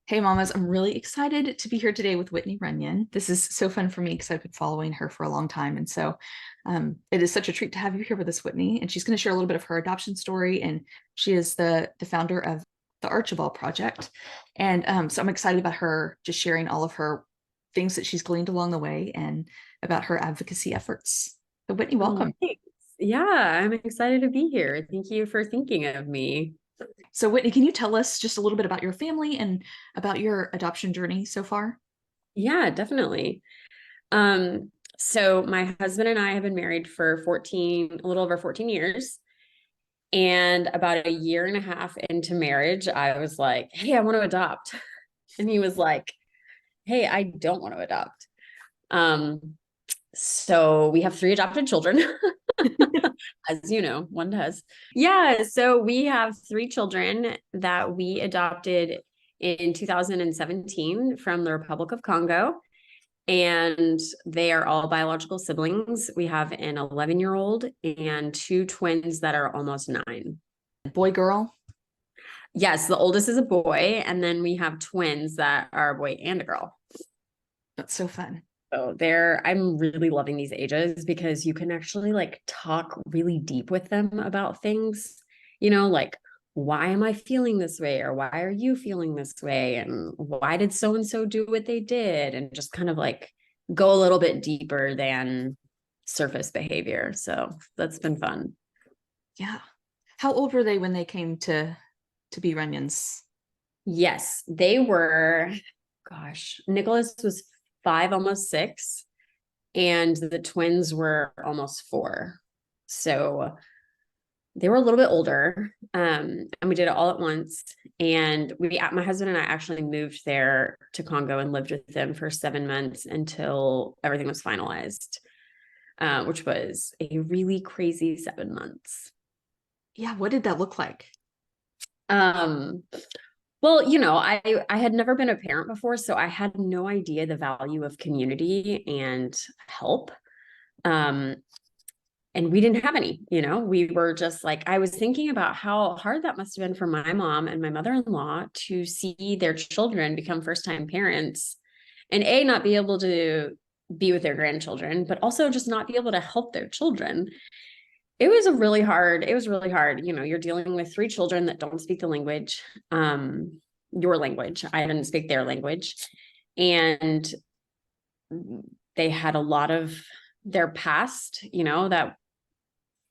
Hey, mamas, I'm really excited to be here today with Whitney Runyon. This is so fun for me because I've been following her for a long time. And so it is such a treat to have you here with us, Whitney. And she's going to share a little bit of her adoption story. And she is the founder of the Archibald Project. And so I'm excited about her just sharing all of her things that she's gleaned along the way and about her advocacy efforts. So, Whitney, Oh, welcome. thanks. Yeah, I'm excited to be here. Thank you for thinking of me. So, Whitney, can you tell us just a little bit about your family and about your adoption journey so far? Yeah, definitely. So my husband and I have been married for a little over 14 years. And about a year and a half into marriage, I was like, hey, I want to adopt. And he was like, hey, I don't want to adopt. Um, so we have three adopted children, as you know, one does. Yeah, so we have three children that we adopted in 2017 from the Republic of Congo, and they are all biological siblings. We have an 11-year-old and two twins that are almost 9. Boy, girl? Yes, the oldest is a boy, and then we have twins that are a boy and a girl. That's so fun. So I'm really loving these ages because you can actually like talk really deep with them about things, like why am I feeling this way? Or why are you feeling this way? And why did so and so do what they did? And just kind of like go a little bit deeper than surface behavior. So that's been fun. Yeah. How old were they when they came to be Runyons? Yes, they were, gosh, Nicholas was 5, almost 6, and the twins were almost 4. So they were a little bit older, and we did it all at once. And my husband and I actually moved there to Congo and lived with them for 7 months until everything was finalized, which was a really crazy 7 months. Yeah, what did that look like? Um, well, I had never been a parent before, so I had no idea the value of community and help. Um, and we didn't have any, we were just like, I was thinking about how hard that must have been for my mom and my mother-in-law to see their children become first-time parents and not be able to be with their grandchildren, but also just not be able to help their children. It was really hard. You're dealing with 3 children that don't speak the language, your language. I didn't speak their language. And they had a lot of their past, that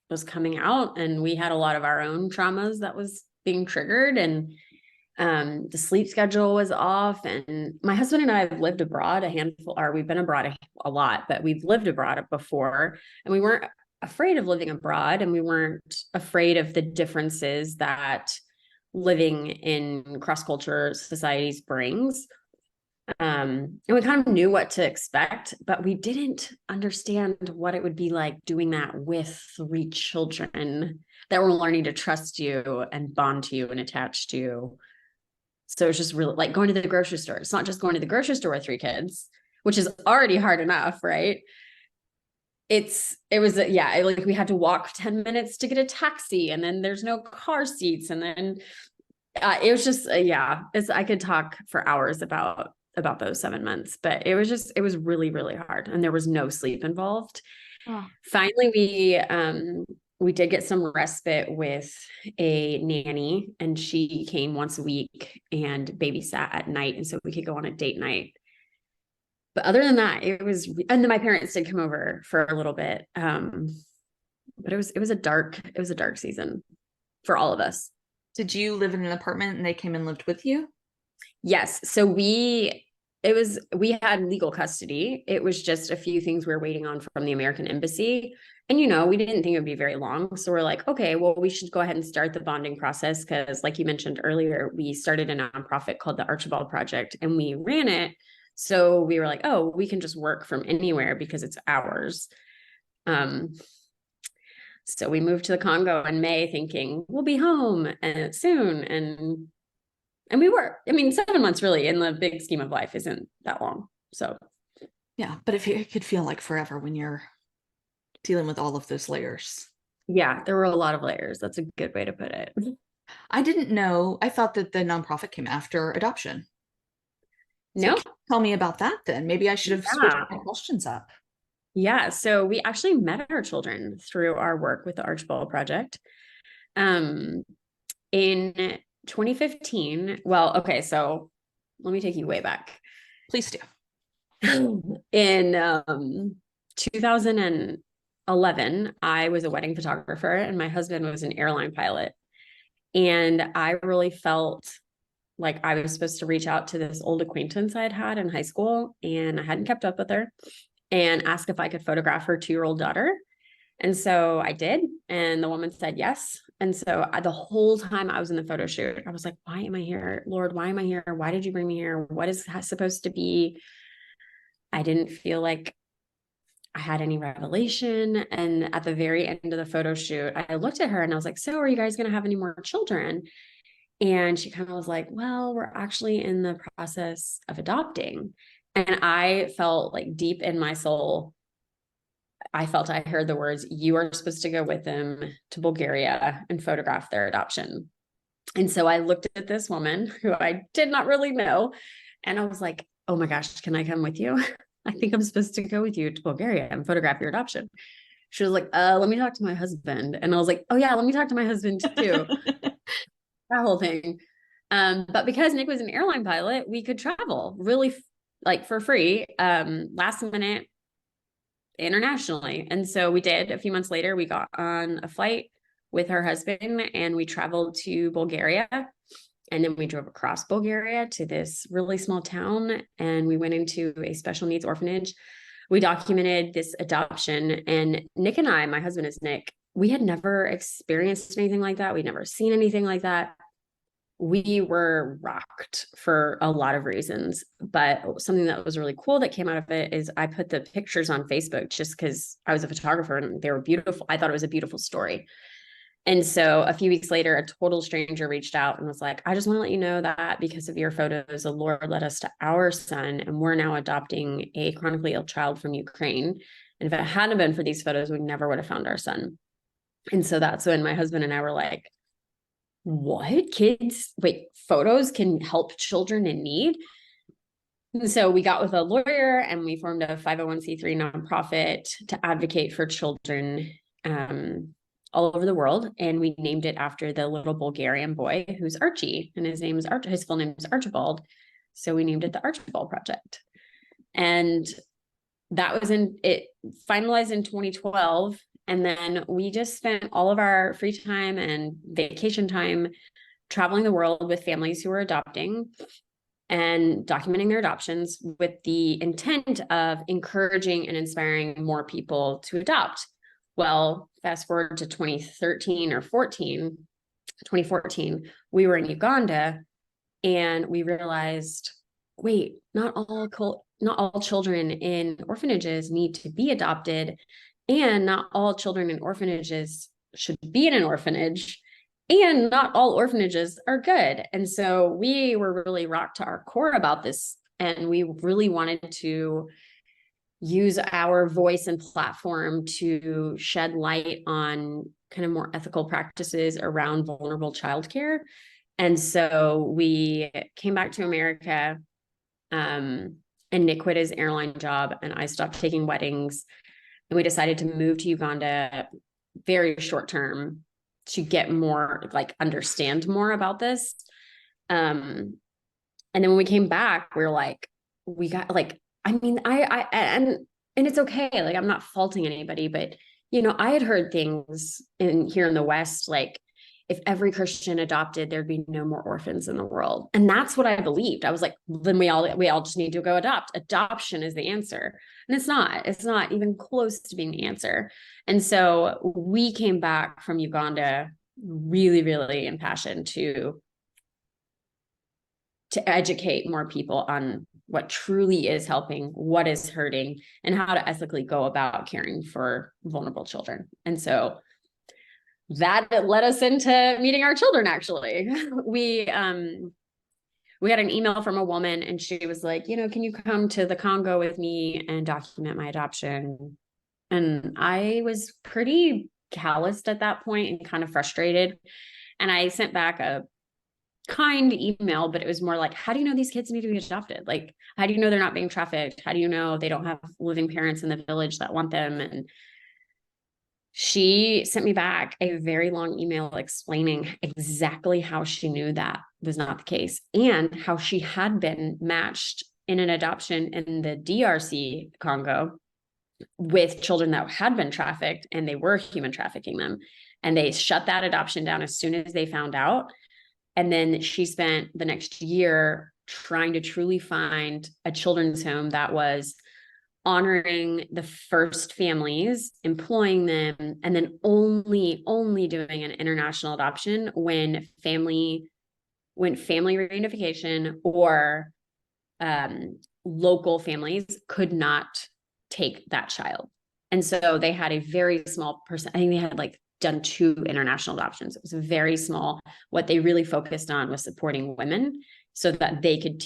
was coming out, and we had a lot of our own traumas that was being triggered, and the sleep schedule was off. And my husband and I have lived abroad we've been abroad a lot, but we've lived abroad before, and we weren't afraid of living abroad, and we weren't afraid of the differences that living in cross-culture societies brings. And we kind of knew what to expect, but we didn't understand what it would be like doing that with 3 children that were learning to trust you and bond to you and attach to you. So it's just really like going to the grocery store. It's not just going to the grocery store with 3 kids, which is already hard enough, right? Like we had to walk 10 minutes to get a taxi, and then there's no car seats, and then it was just I could talk for hours about those 7 months, but it was really, really hard, and there was no sleep involved. Oh, Finally, we did get some respite with a nanny, and she came once a week and babysat at night, and so we could go on a date night. But other than that, and then my parents did come over for a little bit. But it was a dark season for all of us. did you live in an apartment and they came and lived with you? Yes. So we had legal custody. It was just a few things we were waiting on from the American embassy. And, we didn't think it would be very long. So we're like, okay, well, we should go ahead and start the bonding process. Cause like you mentioned earlier, we started a nonprofit called the Archibald Project, and we ran it. So we were like, oh, we can just work from anywhere because it's ours. Um, so we moved to the Congo in May thinking we'll be home and soon. And we were. I mean, 7 months really in the big scheme of life isn't that long. So Yeah, but if it could feel like forever when you're dealing with all of those layers. yeah, there were a lot of layers. That's a good way to put it. I didn't know. I thought that the nonprofit came after adoption. So No. tell me about that then. Maybe I should have switched Yeah. my questions up. Yeah. So we actually met our children through our work with the Archibald Project. Um, in 2015, well, okay, so let me take you way back. Please do. In 2011, I was a wedding photographer and my husband was an airline pilot. And I really felt like I was supposed to reach out to this old acquaintance I had had in high school, and I hadn't kept up with her, and ask if I could photograph her 2-year-old daughter. And so I did, and the woman said yes. And so the whole time I was in the photo shoot, I was like, why am I here? Lord, why am I here? Why did you bring me here? What is that supposed to be? I didn't feel like I had any revelation. And at the very end of the photo shoot, I looked at her and I was like, so are you guys going to have any more children? And she kind of was like, well, we're actually in the process of adopting. And I felt like deep in my soul, I felt I heard the words, you are supposed to go with them to Bulgaria and photograph their adoption. And so I looked at this woman who I did not really know. And I was like, oh my gosh, can I come with you? I think I'm supposed to go with you to Bulgaria and photograph your adoption. She was like, let me talk to my husband. And I was like, oh yeah, let me talk to my husband too. That whole thing. But because Nick was an airline pilot, we could travel really like for free, last minute internationally. And so we did. A few months later, we got on a flight with her husband and we traveled to Bulgaria. And then we drove across Bulgaria to this really small town and we went into a special needs orphanage. We documented this adoption. And Nick and I, my husband is Nick, we had never experienced anything like that. We'd never seen anything like that. We were rocked for a lot of reasons, but something that was really cool that came out of it is I put the pictures on Facebook just because I was a photographer and they were beautiful. I thought it was a beautiful story. And so a few weeks later, a total stranger reached out and was like, I just want to let you know that because of your photos, the Lord led us to our son, and we're now adopting a chronically ill child from Ukraine. And if it hadn't been for these photos, we never would have found our son. And so that's when my husband and I were like, what? Kids, wait, photos can help children in need? And so we got with a lawyer and we formed a 501c3 nonprofit to advocate for children all over the world. And we named it after the little Bulgarian boy who's Archie, and his name is his full name is Archibald. So we named it the Archibald Project. And that was it finalized in 2012. And then we just spent all of our free time and vacation time traveling the world with families who were adopting and documenting their adoptions with the intent of encouraging and inspiring more people to adopt. Well, fast forward to 2013 or 2014, we were in Uganda and we realized, wait, not all children in orphanages need to be adopted, and not all children in orphanages should be in an orphanage, and not all orphanages are good. And so we were really rocked to our core about this, and we really wanted to use our voice and platform to shed light on kind of more ethical practices around vulnerable childcare. And so we came back to America, and Nick quit his airline job and I stopped taking weddings. And we decided to move to Uganda very short term to get more, like understand more about this. And then when we came back, we were like, we got like, I mean, and it's okay. Like, I'm not faulting anybody, but I had heard things here in the West, like if every Christian adopted, there'd be no more orphans in the world. And that's what I believed. I was like, then we all just need to go adopt. Adoption is the answer. And it's not even close to being the answer. And so we came back from Uganda really, really impassioned to educate more people on what truly is helping, what is hurting, and how to ethically go about caring for vulnerable children. And so that led us into meeting our children. Actually, we had an email from a woman and she was like, can you come to the Congo with me and document my adoption? And I was pretty calloused at that point and kind of frustrated. And I sent back a kind email, but it was more like, how do you know these kids need to be adopted? Like, how do you know they're not being trafficked? How do you know they don't have living parents in the village that want them? And she sent me back a very long email explaining exactly how she knew that was not the case and how she had been matched in an adoption in the DRC Congo with children that had been trafficked, and they were human trafficking them. And they shut that adoption down as soon as they found out. And then she spent the next year trying to truly find a children's home that was honoring the first families, employing them, and then only doing an international adoption when family reunification or local families could not take that child. And so they had a very small person. I think they had like done 2 international adoptions. It was very small. What they really focused on was supporting women so that they could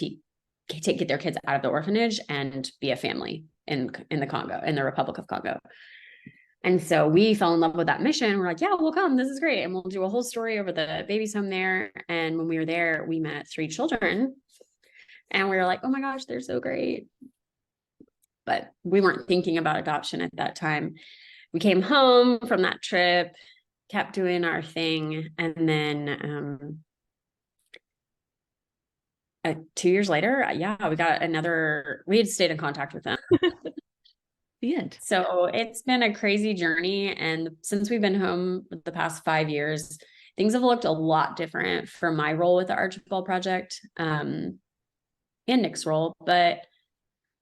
get their kids out of the orphanage and be a family in the Congo, in the Republic of Congo. And so we fell in love with that mission. We're like, yeah, we'll come. This is great. And we'll do a whole story over the baby's home there. And when we were there, we met 3 children. And we were like, oh my gosh, they're so great. But we weren't thinking about adoption at that time. We came home from that trip, kept doing our thing. And then 2 years later, yeah, we had stayed in contact with them. The end. So it's been a crazy journey. And since we've been home the past 5 years, things have looked a lot different for my role with the Archibald Project and Nick's role. But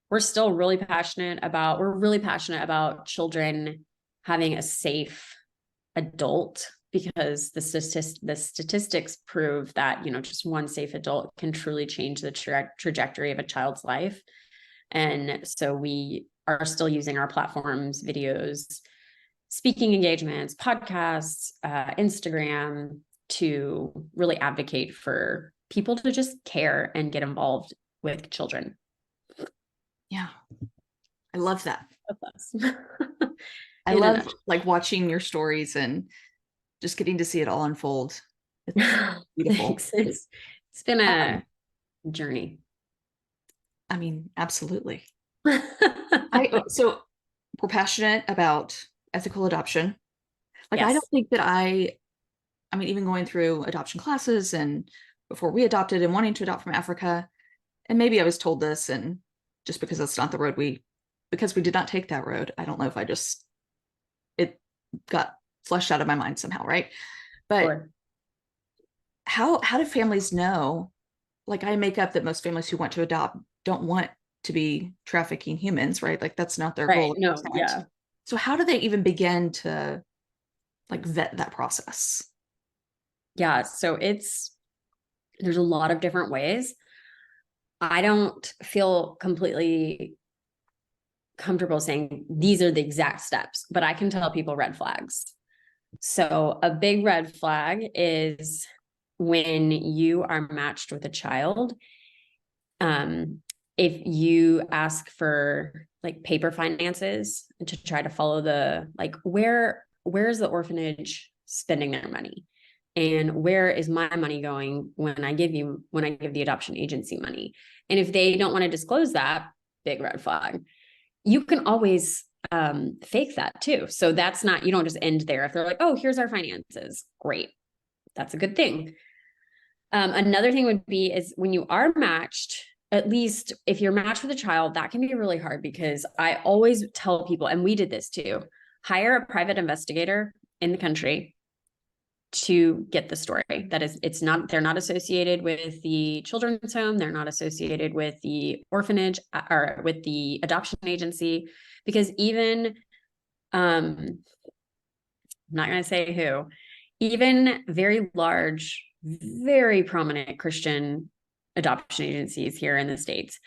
we're really passionate about children having a safe adult, because the statistics prove that, just one safe adult can truly change the trajectory of a child's life. And so we are still using our platforms, videos, speaking engagements, podcasts, Instagram, to really advocate for people to just care and get involved with children. Yeah. I love that. I In a love nutshell. like watching your stories and just getting to see it all unfold. It's beautiful. Thanks. It's been a journey. I mean, absolutely. So we're passionate about ethical adoption. Like, I Yes. don't think that I mean, even going through adoption classes and before we adopted and wanting to adopt from Africa, and maybe I was told this, and just because that's not the road because we did not take that road, I don't know if it got flushed out of my mind somehow, right? But Sure. how do families know? Like, I make up that most families who want to adopt don't want to be trafficking humans, right? Like, that's not their Right. goal. No, yeah. So how do they even begin to like vet that process? Yeah. So there's a lot of different ways. I don't feel completely comfortable saying these are the exact steps, but I can tell people red flags. So a big red flag is when you are matched with a child. If you ask for like paper finances to try to follow where's the orphanage spending their money? And where is my money going when I give the adoption agency money? And if they don't want to disclose that, big red flag. You can always fake that too. So that's not, you don't just end there. If they're like, oh, here's our finances, great. That's a good thing. Another thing would be is when you are matched, at least if you're matched with a child, that can be really hard, because I always tell people, and we did this too, hire a private investigator in the country to get the story. That is, they're not associated with the children's home. They're not associated with the orphanage or with the adoption agency, because even, I'm not going to say who, even very large, very prominent Christian adoption agencies here in the States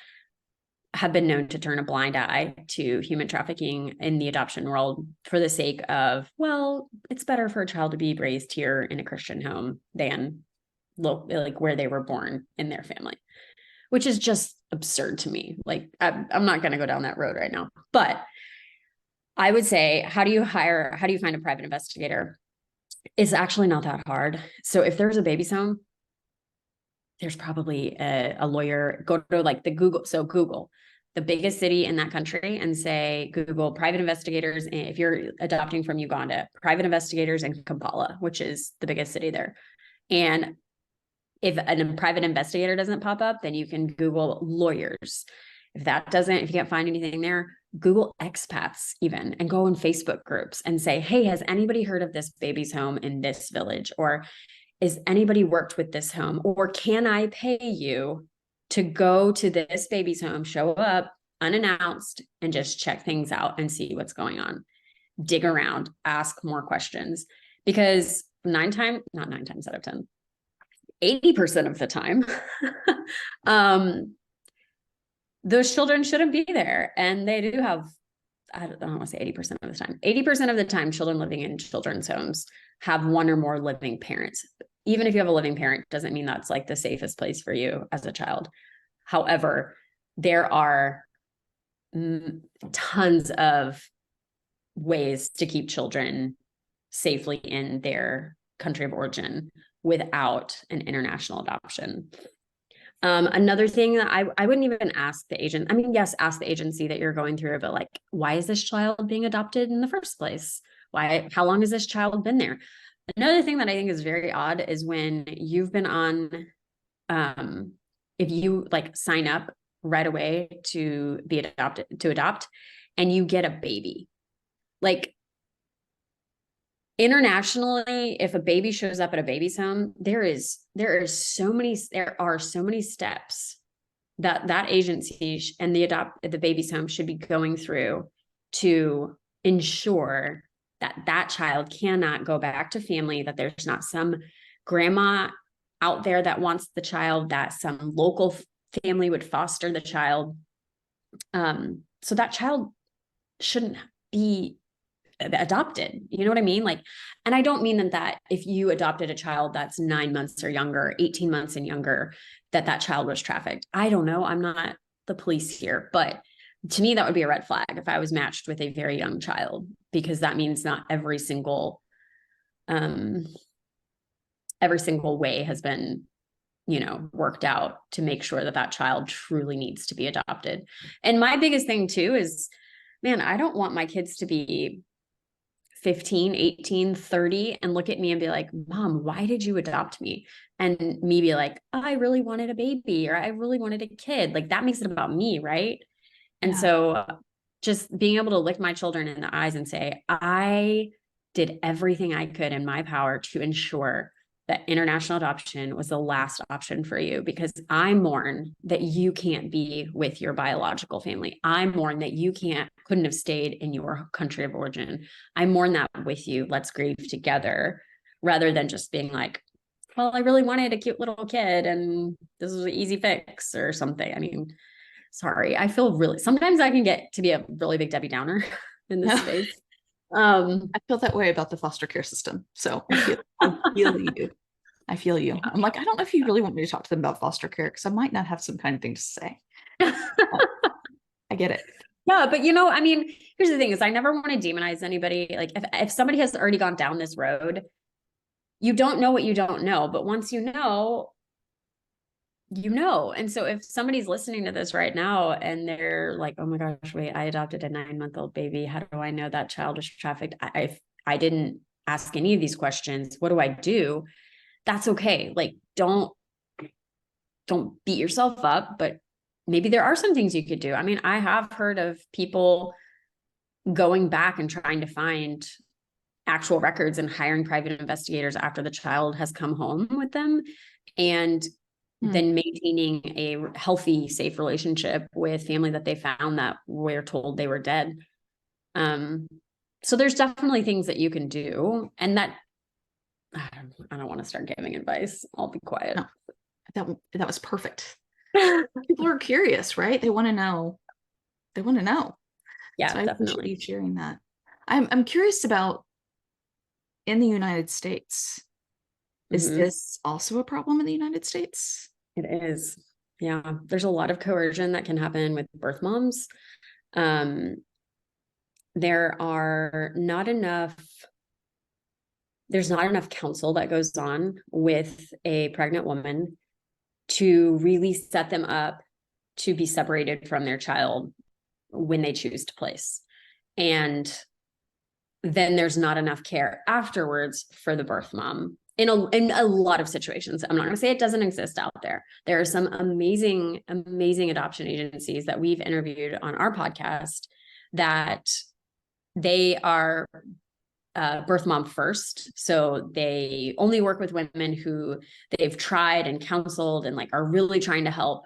have been known to turn a blind eye to human trafficking in the adoption world for the sake of, well, it's better for a child to be raised here in a Christian home than like where they were born in their family, which is just absurd to me. Like, I'm not going to go down that road right now, but I would say, how do you find a private investigator? It's actually not that hard. So if there's a baby's home, there's probably a lawyer. Go to like the Google. So Google the biggest city in that country and say, Google private investigators. And if you're adopting from Uganda, private investigators in Kampala, which is the biggest city there. And if a private investigator doesn't pop up, then you can Google lawyers. If that doesn't, if you can't find anything there, Google expats even, and go in Facebook groups and say, hey, has anybody heard of this baby's home in this village? Or is anybody worked with this home? Or can I pay you to go to this baby's home, show up unannounced, and just check things out and see what's going on? Dig around, ask more questions, because not 9 times out of 10, 80% of the time, those children shouldn't be there. And they do have, I don't want to say 80% of the time, 80% of the time, children living in children's homes have one or more living parents. Even if you have a living parent, doesn't mean that's like the safest place for you as a child. However, there are tons of ways to keep children safely in their country of origin without an international adoption. Another thing that I wouldn't even ask the agent. I mean, yes, ask the agency that you're going through, but like, why is this child being adopted in the first place? How long has this child been there? Another thing that I think is very odd is when you've been on, if you like sign up right away to be adopted, to adopt, and you get a baby, like internationally, if a baby shows up at a baby's home, there are so many steps that agency and the baby's home should be going through to ensure that child cannot go back to family, that there's not some grandma out there that wants the child, that some local family would foster the child. So that child shouldn't be adopted. You know what I mean? Like, and I don't mean that if you adopted a child that's 9 months or younger, 18 months and younger, that child was trafficked. I don't know. I'm not the police here, but to me, that would be a red flag if I was matched with a very young child, because that means not every single way has been, worked out to make sure that child truly needs to be adopted. And my biggest thing too is, man, I don't want my kids to be 15, 18, 30 and look at me and be like, Mom, why did you adopt me? And me be like, oh, I really wanted a baby, or I really wanted a kid. Like, that makes it about me, right? And so just being able to look my children in the eyes and say, I did everything I could in my power to ensure that international adoption was the last option for you, because I mourn that you can't be with your biological family. I mourn that you couldn't have stayed in your country of origin. I mourn that with you. Let's grieve together, rather than just being like, well, I really wanted a cute little kid and this was an easy fix or something. I mean, sorry. I feel sometimes I can get to be a really big Debbie Downer in this space. I feel that way about the foster care system. So I feel you. I feel you. I'm like, I don't know if you really want me to talk to them about foster care, because I might not have some kind of thing to say. I get it. Yeah, but I mean, here's the thing is I never want to demonize anybody. Like if somebody has already gone down this road, you don't know what you don't know. But once you know. And so if somebody's listening to this right now and they're like, oh my gosh, wait, I adopted a 9-month-old baby. How do I know that child was trafficked? I didn't ask any of these questions. What do I do? That's okay. Like, don't beat yourself up, but maybe there are some things you could do. I mean, I have heard of people going back and trying to find actual records and hiring private investigators after the child has come home with them, and then maintaining a healthy, safe relationship with family that they found that were told they were dead. So there's definitely things that you can do, and that I don't want to start giving advice. I'll be quiet. No, that was perfect. People are curious, right? They want to know. Yeah, so I definitely. appreciate you sharing that. I'm curious about in the United States. Is this also a problem in the United States? It is. Yeah. There's a lot of coercion that can happen with birth moms. There's not enough counsel that goes on with a pregnant woman to really set them up to be separated from their child when they choose to place. And then there's not enough care afterwards for the birth mom in a lot of situations. I'm not going to say it doesn't exist out there. There are some amazing, amazing adoption agencies that we've interviewed on our podcast that they are birth mom first. So they only work with women who they've tried and counseled and like are really trying to help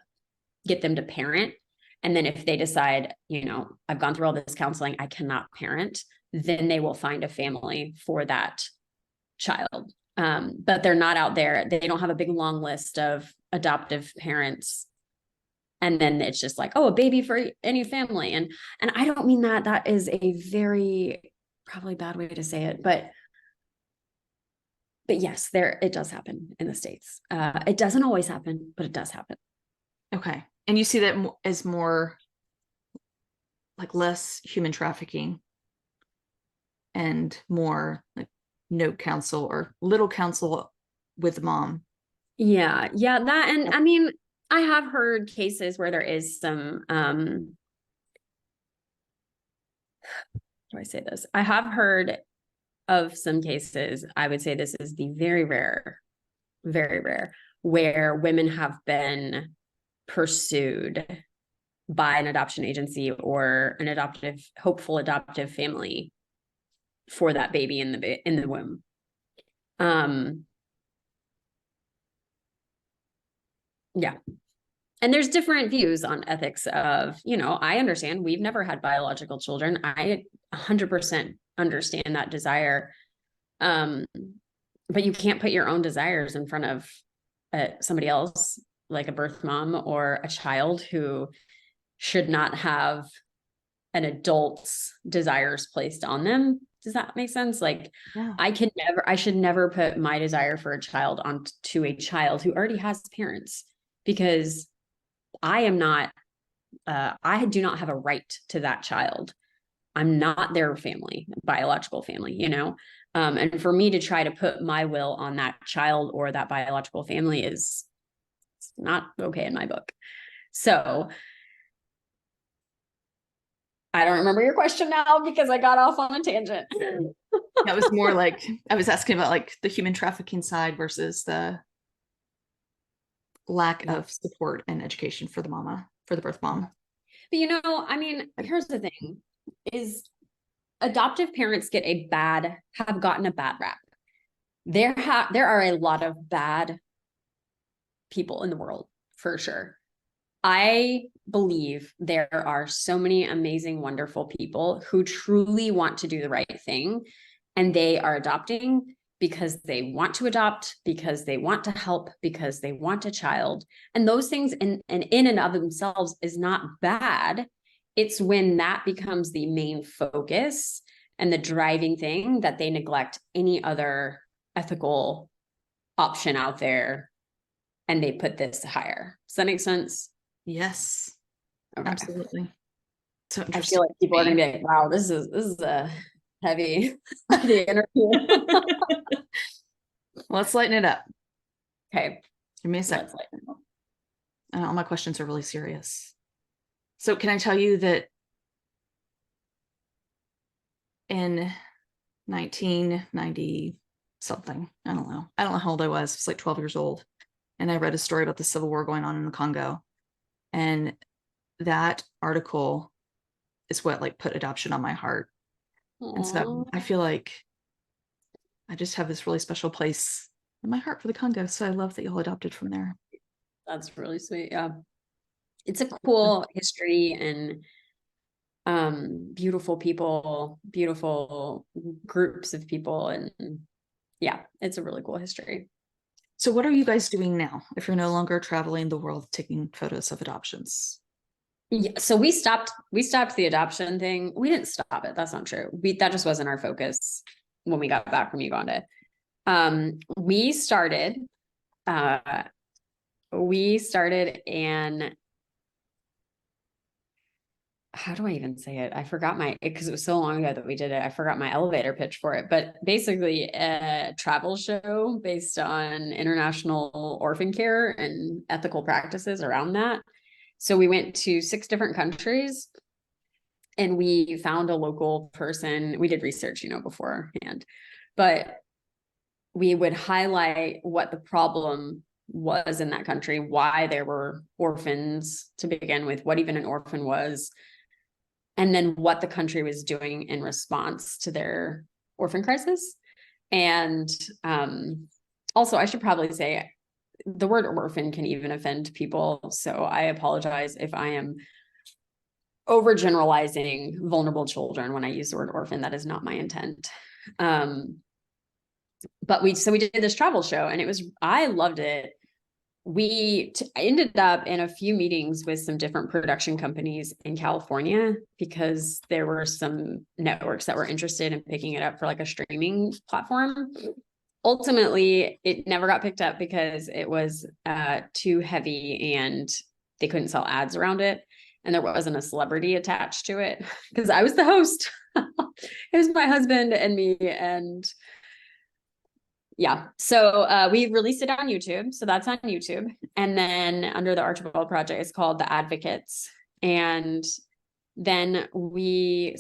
get them to parent. And then if they decide, you know, I've gone through all this counseling, I cannot parent, then they will find a family for that child. But they're not out there. They don't have a big long list of adoptive parents. And then it's just like, oh, a baby for any family. And I don't mean that. That is a very probably bad way to say it, but yes, it does happen in the States. It doesn't always happen, but it does happen. Okay. And you see that as more like less human trafficking and more like no counsel or little counsel with mom. Yeah. That, and I mean, I have heard cases where there is some, how do I say this? I have heard of some cases, I would say this is the very rare, where women have been pursued by an adoption agency or an hopeful adoptive family for that baby in the womb. Yeah. And there's different views on ethics of, you know, I understand we've never had biological children. I 100% understand that desire. But you can't put your own desires in front of somebody else, like a birth mom or a child who should not have an adult's desires placed on them. Does that make sense? Like, Yeah. I should never put my desire for a child onto a child who already has parents, because I am not, I do not have a right to that child. I'm not their family, biological family, you know? And for me to try to put my will on that child or that biological family is not okay in my book. So I don't remember your question now because I got off on a tangent. That was more like, I was asking about like the human trafficking side versus the lack of support and education for the birth mom. But you know, I mean, here's the thing is adoptive parents have gotten a bad rap. There are a lot of bad people in the world, for sure. I believe there are so many amazing, wonderful people who truly want to do the right thing, and they are adopting because they want to adopt, because they want to help, because they want a child. And those things in and of themselves is not bad. It's when that becomes the main focus and the driving thing that they neglect any other ethical option out there, and they put this higher. Does that make sense? Yes, okay. Absolutely. So I feel like people are gonna be like, wow, this is a heavy interview. Let's lighten it up. Okay. Give me a second. All my questions are really serious. So can I tell you that in 1990 something, I don't know how old I was. It's like 12 years old. And I read a story about the civil war going on in the Congo. And that article is what like put adoption on my heart. Aww. And so I feel like I just have this really special place in my heart for the Congo. So I love that y'all adopted from there. That's really sweet. Yeah. It's a cool history and beautiful people, beautiful groups of people. And yeah, it's a really cool history. So what are you guys doing now if you're no longer traveling the world taking photos of adoptions? Yeah, so we stopped the adoption thing. We didn't stop it. That's not true. That just wasn't our focus when we got back from Uganda. We started and how do I even say it? I forgot because it was so long ago that we did it. I forgot my elevator pitch for it, but basically a travel show based on international orphan care and ethical practices around that. So we went to 6 different countries and we found a local person. We did research, beforehand, but we would highlight what the problem was in that country, why there were orphans to begin with, what even an orphan was, and then what the country was doing in response to their orphan crisis. And also, I should probably say the word orphan can even offend people. So I apologize if I am overgeneralizing vulnerable children when I use the word orphan. That is not my intent. But we did this travel show and I loved it. We ended up in a few meetings with some different production companies in California because there were some networks that were interested in picking it up for like a streaming platform. Ultimately, it never got picked up because it was too heavy and they couldn't sell ads around it. And there wasn't a celebrity attached to it because I was the host. It was my husband and me. And yeah, so we released it on YouTube. So that's on YouTube. And then under the Archibald Project, it's called The Advocates. And then we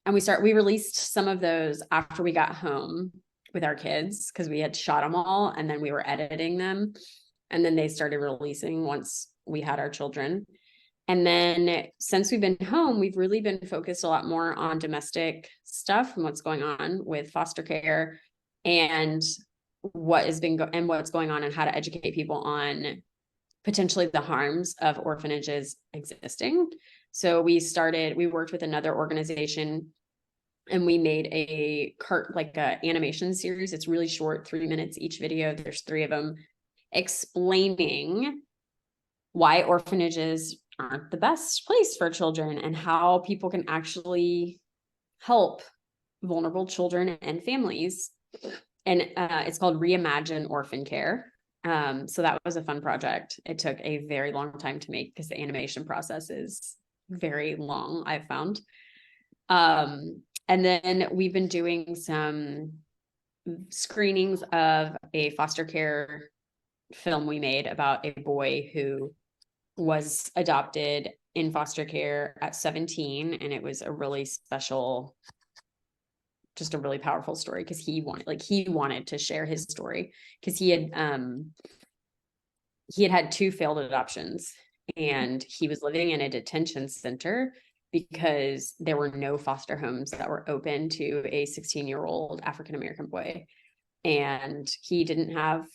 released some of those after we got home with our kids because we had shot them all and then we were editing them. And then they started releasing once we had our children. And then since we've been home, we've really been focused a lot more on domestic stuff and what's going on with foster care and what's going on and how to educate people on potentially the harms of orphanages existing. So we worked with another organization and we made a animation series. It's really short, 3 minutes each video. There's 3 of them explaining why orphanages aren't the best place for children and how people can actually help vulnerable children and families. And it's called Reimagine Orphan Care. So that was a fun project. It took a very long time to make because the animation process is very long, I've found. And then we've been doing some screenings of a foster care film we made about a boy who was adopted in foster care at 17. And it was a really special, just a really powerful story because he wanted to share his story because he had 2 failed adoptions and he was living in a detention center because there were no foster homes that were open to a 16-year-old African-American boy. And he didn't have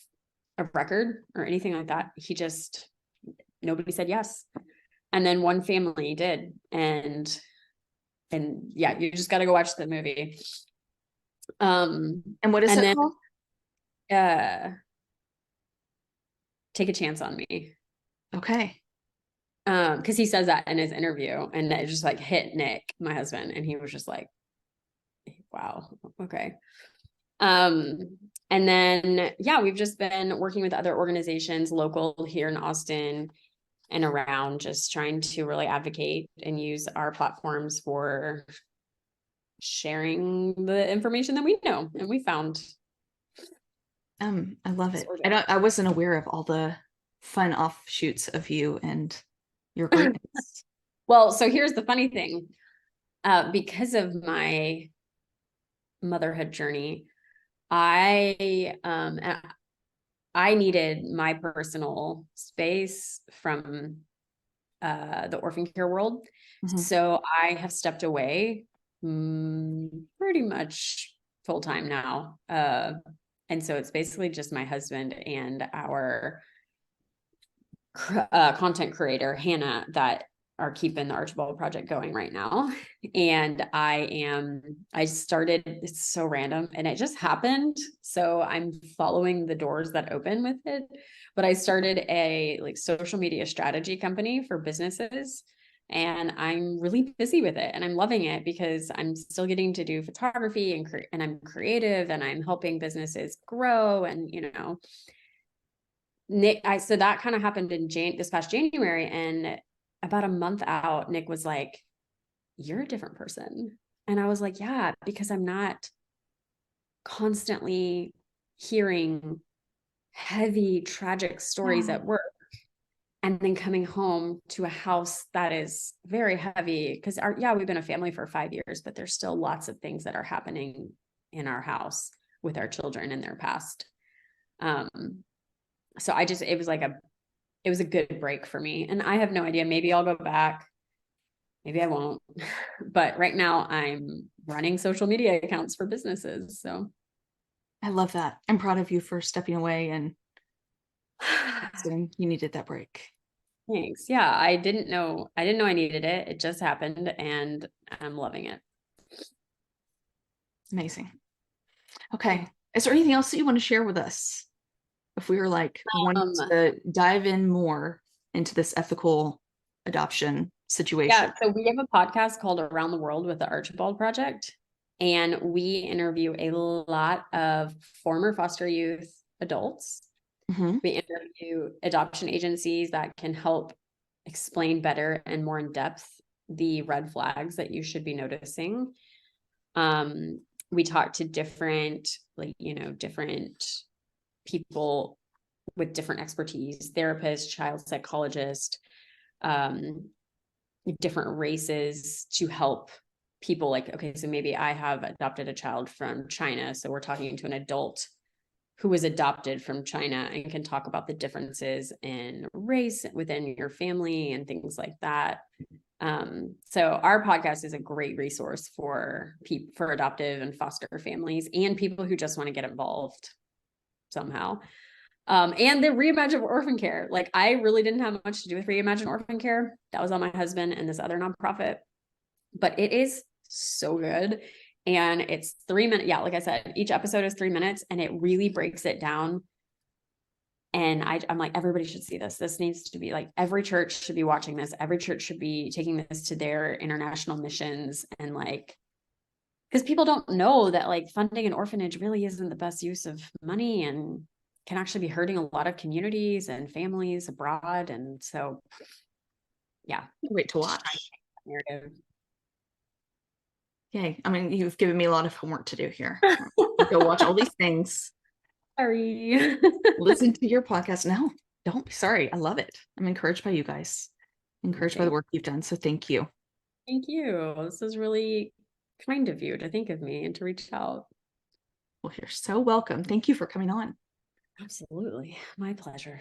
a record or anything like that. Nobody said yes. And then one family did. And yeah, you just got to go watch the movie. And what is it called? Take a Chance on Me. Okay. Because he says that in his interview and it just like hit Nick, my husband, and he was just like, wow, okay. And then, yeah, we've just been working with other organizations local here in Austin and around, just trying to really advocate and use our platforms for sharing the information that we know and we found. I love it. I wasn't aware of all the fun offshoots of you and your greatness. Well, so here's the funny thing. Because of my motherhood journey, I needed my personal space from the orphan care world. Mm-hmm. So I have stepped away pretty much full time now. And so it's basically just my husband and our content creator, Hannah, that are keeping the Archibald Project going right now. And I started, it's so random and it just happened. So I'm following the doors that open with it. But I started a social media strategy company for businesses. And I'm really busy with it and I'm loving it because I'm still getting to do photography and I'm creative and I'm helping businesses grow. And, Nick, so that kind of happened in this past January. And about a month out, Nick was like, "You're a different person." And I was like, "Yeah, because I'm not constantly hearing heavy, tragic stories Yeah. at work and then coming home to a house that is very heavy." Because we've been a family for 5 years, but there's still lots of things that are happening in our house with our children in their past. So it was a good break for me. And I have no idea. Maybe I'll go back. Maybe I won't. But right now I'm running social media accounts for businesses. So I love that. I'm proud of you for stepping away and you needed that break. thanks. Yeah, I didn't know I needed it. It just happened and I'm loving it. Amazing. Okay. Is there anything else that you want to share with us? If we were like wanting Um, to dive in more into this ethical adoption situation. yeah, so we have a podcast called Around the World with the Archibald Project, and we interview a lot of former foster youth adults. Mhm. We interview adoption agencies that can help explain better and more in depth the red flags that you should be noticing. We talk to different, different people with different expertise, therapists, child psychologists, um, different races to help people like, okay, so maybe I have adopted a child from China. So we're talking to an adult who was adopted from China and can talk about the differences in race within your family and things like that. So our podcast is a great resource for for adoptive and foster families and people who just want to get involved somehow. And the Reimagine Orphan Care. Like, I really didn't have much to do with Reimagine Orphan Care. That was on my husband and this other nonprofit, but it is so good. And it's 3 minutes. Yeah, like I said, each episode is 3 minutes and it really breaks it down. And I'm like, everybody should see this. This needs to be like, every church should be watching this. Every church should be taking this to their international missions. And like, because people don't know that like funding an orphanage really isn't the best use of money and can actually be hurting a lot of communities and families abroad. And so, yeah. Great to watch. Narrative. Yay. I mean, you've given me a lot of homework to do here. Go watch all these things, Sorry. listen to your podcast. No, don't be sorry. I love it. I'm encouraged by you guys, encouraged by the work you've done. So thank you. Thank you. This is really kind of you to think of me and to reach out. Well, you're so welcome. Thank you for coming on. Absolutely. My pleasure.